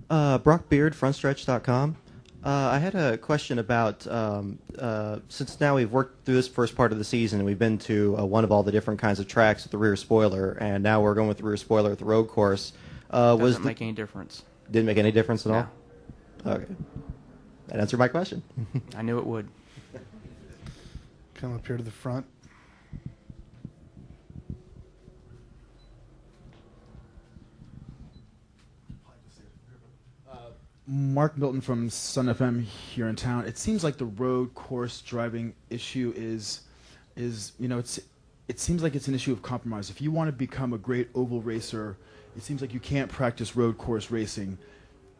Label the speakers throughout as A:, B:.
A: Brock Beard, frontstretch.com. I had a question about, since now we've worked through this first part of the season and we've been to one of all the different kinds of tracks with the rear spoiler, and now we're going with the rear spoiler at the road course.
B: Doesn't make any difference.
A: Didn't make any difference at
B: No.
A: all? Okay. That answered my question.
B: I knew it would.
C: Come up here to the front. Mark Milton from Sun FM here in town. It seems like the road course driving issue is it seems like it's an issue of compromise. If you want to become a great oval racer, it seems like you can't practice road course racing.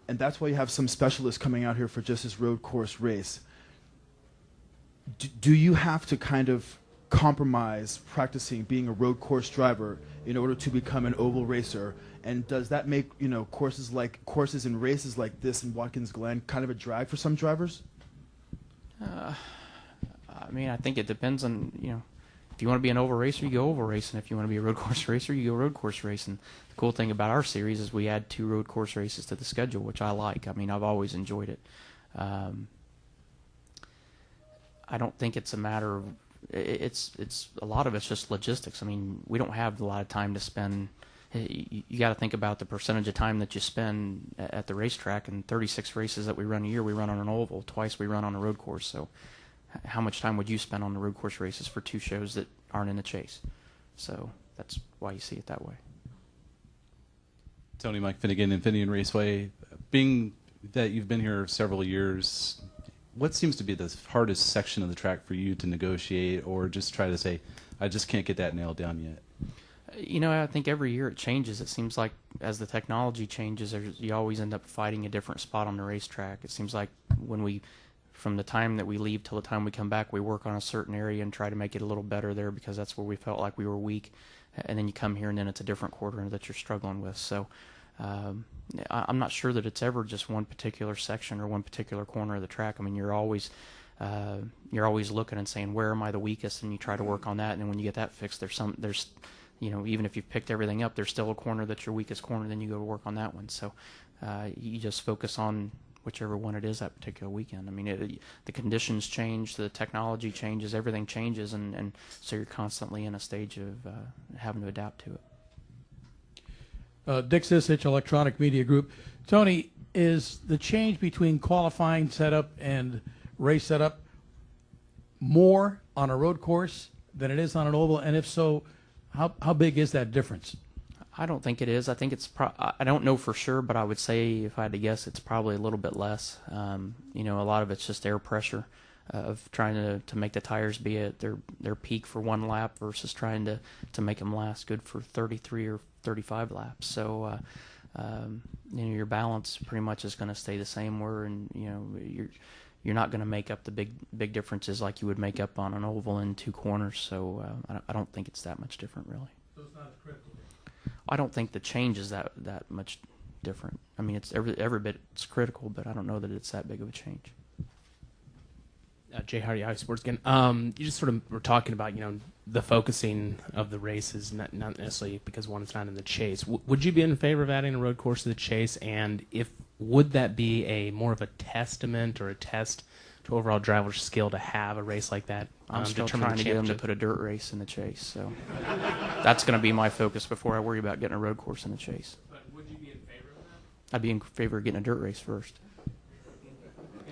C: And that's why you have some specialists coming out here for just this road course race. Do you have to kind of compromise practicing being a road course driver in order to become an oval racer? And does that make courses and races like this in Watkins Glen kind of a drag for some drivers?
B: I mean, I think it depends on, if you want to be an oval racer, you go oval racing. If you want to be a road course racer, you go road course racing. The cool thing about our series is we add 2 road course races to the schedule, which I like. I mean, I've always enjoyed it. I don't think it's a matter of, it's a lot of it's just logistics. I mean, we don't have a lot of time to spend. You got to think about the percentage of time that you spend at the racetrack, and 36 races that we run a year, we run on an oval. Twice we run on a road course. So how much time would you spend on the road course races for 2 shows that aren't in the chase? So that's why you see it that way.
D: Tony, Mike Finnegan, Infineon Raceway. Being that you've been here several years, what seems to be the hardest section of the track for you to negotiate, or just try to say, I just can't get that nailed down yet?
B: I think every year it changes. It seems like as the technology changes, you always end up fighting a different spot on the racetrack. It seems like from the time that we leave till the time we come back, we work on a certain area and try to make it a little better there because that's where we felt like we were weak. And then you come here and then it's a different quarter that you're struggling with. So I'm not sure that it's ever just one particular section or one particular corner of the track. I mean, you're always looking and saying, where am I the weakest? And you try to work on that. And then when you get that fixed, there's even if you've picked everything up, there's still a corner that's your weakest corner, then you go to work on that one. So you just focus on whichever one it is that particular weekend. I mean, the conditions change, the technology changes, everything changes, and so you're constantly in a stage of having to adapt to it.
E: Dick Sisich, Electronic Media Group. Tony, is the change between qualifying setup and race setup more on a road course than it is on an oval? And if so, how big is that difference?
B: I don't think it is. I think it's I don't know for sure, but I would say if I had to guess, it's probably a little bit less. A lot of it's just air pressure of trying to make the tires be at their peak for one lap versus trying to make them last good for 33 or 35 laps. So your balance pretty much is going to stay the same. You're not going to make up the big differences like you would make up on an oval in 2 corners. So I don't think it's that much different, really.
E: So it's not as critical.
B: I don't think the change is that much different. I mean, it's every bit it's critical, but I don't know that it's that big of a change.
F: Jay Hardy, High Sports again. You just sort of were talking about, the focusing of the races, not necessarily because one is not in the chase. Would you be in favor of adding a road course to the chase? And would that be a more of a testament or a test to overall driver skill to have a race like that?
B: I'm still trying to get them to put a dirt race in the chase, so that's going to be my focus before I worry about getting a road course in the chase.
F: But would you be in favor of that?
B: I'd be in favor of getting a dirt race first.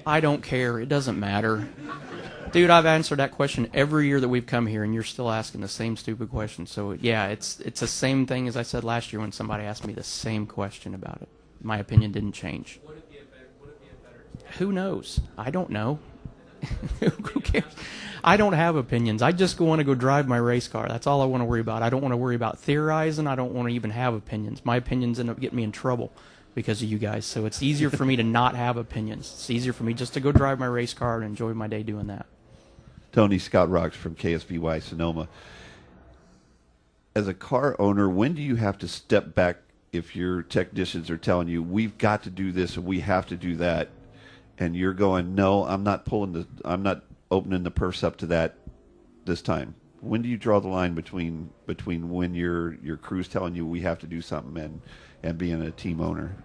B: I don't care. It doesn't matter. Dude, I've answered that question every year that we've come here, and you're still asking the same stupid question. So, yeah, it's the same thing as I said last year when somebody asked me the same question about it. My opinion didn't change.
F: Would it be a better
B: Who knows? I don't know. Who cares? I don't have opinions. I just want to go drive my race car. That's all I want to worry about. I don't want to worry about theorizing. I don't want to even have opinions. My opinions end up getting me in trouble because of you guys. So it's easier for me to not have opinions. It's easier for me just to go drive my race car and enjoy my day doing that.
G: Tony, Scott Rocks from KSVY Sonoma. As a car owner, when do you have to step back if your technicians are telling you, we've got to do this and we have to do that, and you're going, no, I'm not opening the purse up to that this time? When do you draw the line between when your crew's telling you we have to do something and being a team owner?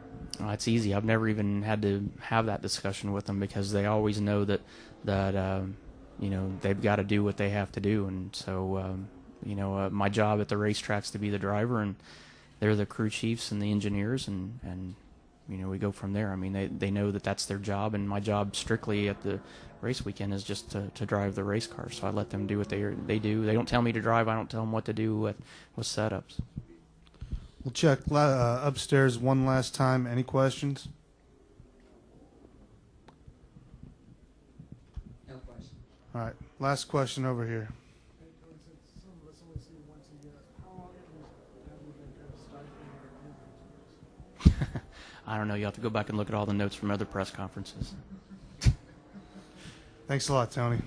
B: It's easy. I've never even had to have that discussion with them because they always know that they've got to do what they have to do, and so my job at the racetrack's to be the driver, and they're the crew chiefs and the engineers, and we go from there. I mean, they know that that's their job, and my job strictly at the race weekend is just to drive the race car. So I let them do what they do. They don't tell me to drive. I don't tell them what to do with setups.
H: We'll check upstairs one last time. Any questions?
I: No question.
H: All right. Last question over here.
B: I don't know. You have to go back and look at all the notes from other press conferences.
H: Thanks a lot, Tony.